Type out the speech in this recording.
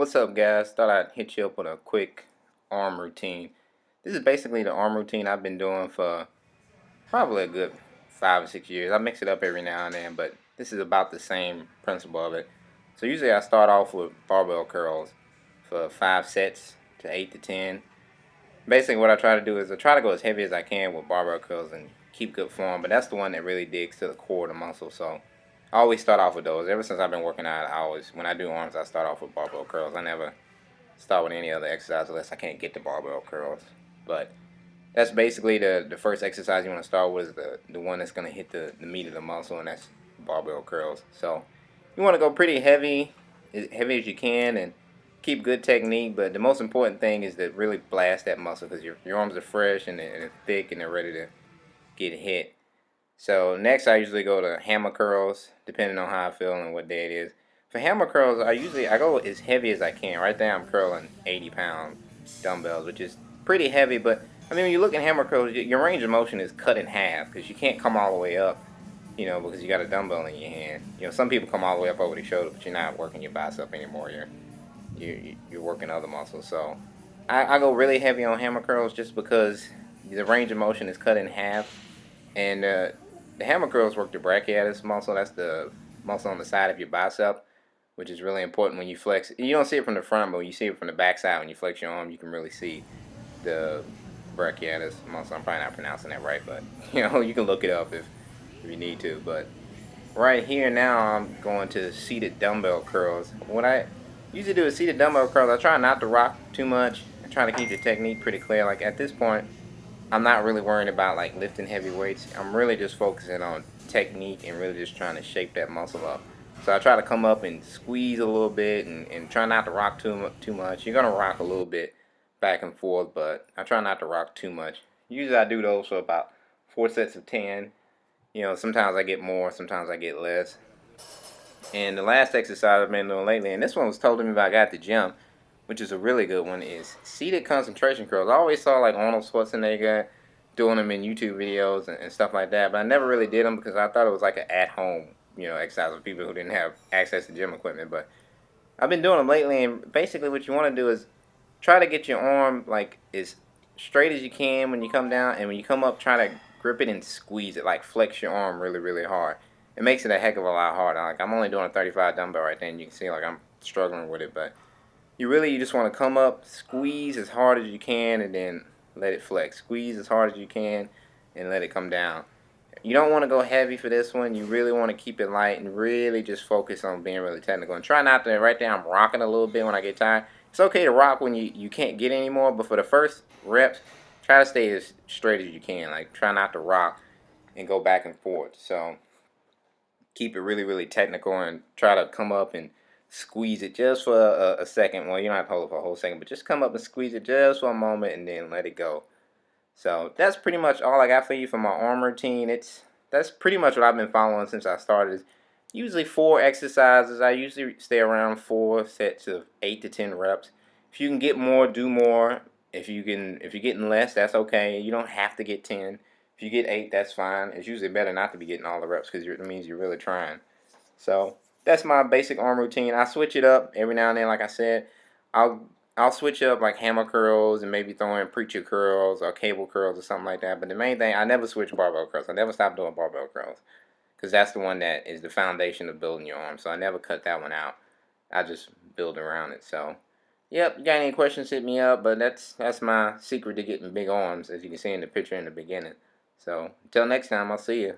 What's up, guys? Thought I'd hit you up with a quick arm routine. This is basically the arm routine I've been doing for probably a good 5 or 6 years. I mix it up every now and then, but this is about the same principle of it. So usually I start off with barbell curls for 5 sets to 8 to 10. Basically, what I try to do is I try to go as heavy as I can with barbell curls and keep good form, but that's the one that really digs to the core of the muscle. So I always start off with those. Ever since I've been working out, when I do arms, I start off with barbell curls. I never start with any other exercise unless I can't get the barbell curls. But that's basically the first exercise you want to start with, is the one that's going to hit the meat of the muscle, and that's barbell curls. So you want to go pretty heavy, as heavy as you can, and keep good technique. But the most important thing is to really blast that muscle, because your arms are fresh and they're thick and they're ready to get hit. So next I usually go to hammer curls, depending on how I feel and what day it is. For hammer curls, I go as heavy as I can. Right there I'm curling 80-pound dumbbells, which is pretty heavy. But I mean, when you look at hammer curls, your range of motion is cut in half, because you can't come all the way up, because you got a dumbbell in your hand. Some people come all the way up over the shoulder, but you're not working your bicep anymore. You're working other muscles. So I go really heavy on hammer curls just because the range of motion is cut in half, and the hammer curls work the brachiatus muscle. That's the muscle on the side of your bicep, which is really important when you flex. You don't see it from the front, but when you see it from the back side, when you flex your arm, you can really see the brachiatus muscle. I'm probably not pronouncing that right, but you can look it up if you need to. But right here now, I'm going to seated dumbbell curls. What I usually do is seated dumbbell curls. I try not to rock too much. I try to keep the technique pretty clear. Like at this point, I'm not really worrying about like lifting heavy weights. I'm really just focusing on technique and really just trying to shape that muscle up. So I try to come up and squeeze a little bit, and try not to rock too much. You're gonna rock a little bit back and forth, but I try not to rock too much. Usually I do those for about 4 sets of 10. Sometimes I get more, sometimes I get less. And the last exercise I've been doing lately, and this one was told to me by a guy at the gym, which is a really good one, is seated concentration curls. I always saw like Arnold Schwarzenegger doing them in YouTube videos and stuff like that, but I never really did them because I thought it was like an at-home, exercise for people who didn't have access to gym equipment. But I've been doing them lately, and basically what you want to do is try to get your arm like as straight as you can when you come down, and when you come up, try to grip it and squeeze it, like flex your arm really, really hard. It makes it a heck of a lot harder. Like I'm only doing a 35 dumbbell right there, and you can see like I'm struggling with it, but you just want to come up, squeeze as hard as you can, and then let it flex. Squeeze as hard as you can, and let it come down. You don't want to go heavy for this one. You really want to keep it light and really just focus on being really technical. And try not to, right there I'm rocking a little bit when I get tired. It's okay to rock when you can't get anymore, but for the first reps, try to stay as straight as you can. Like try not to rock and go back and forth. So keep it really, really technical, and try to come up and squeeze it just for a second. Well, you don't have to hold it for a whole second, but just come up and squeeze it just for a moment and then let it go. So that's pretty much all I got for you for my arm routine. That's pretty much what I've been following since I started. Is usually 4 exercises. I usually stay around 4 sets of 8 to 10 reps. If you can get more, do more. If you're getting less, that's okay. You don't have to get 10. If you get 8, that's fine. It's usually better not to be getting all the reps, because it means you're really trying. So that's my basic arm routine. I switch it up every now and then. Like I said, I'll I'll switch up like hammer curls and maybe throw in preacher curls or cable curls or something like that. But the main thing, I never switch barbell curls. I never stop doing barbell curls, because that's the one that is the foundation of building your arm. So I never cut that one out. I just build around it. So, yep. You got any questions? Hit me up. But that's my secret to getting big arms, as you can see in the picture in the beginning. So until next time, I'll see you.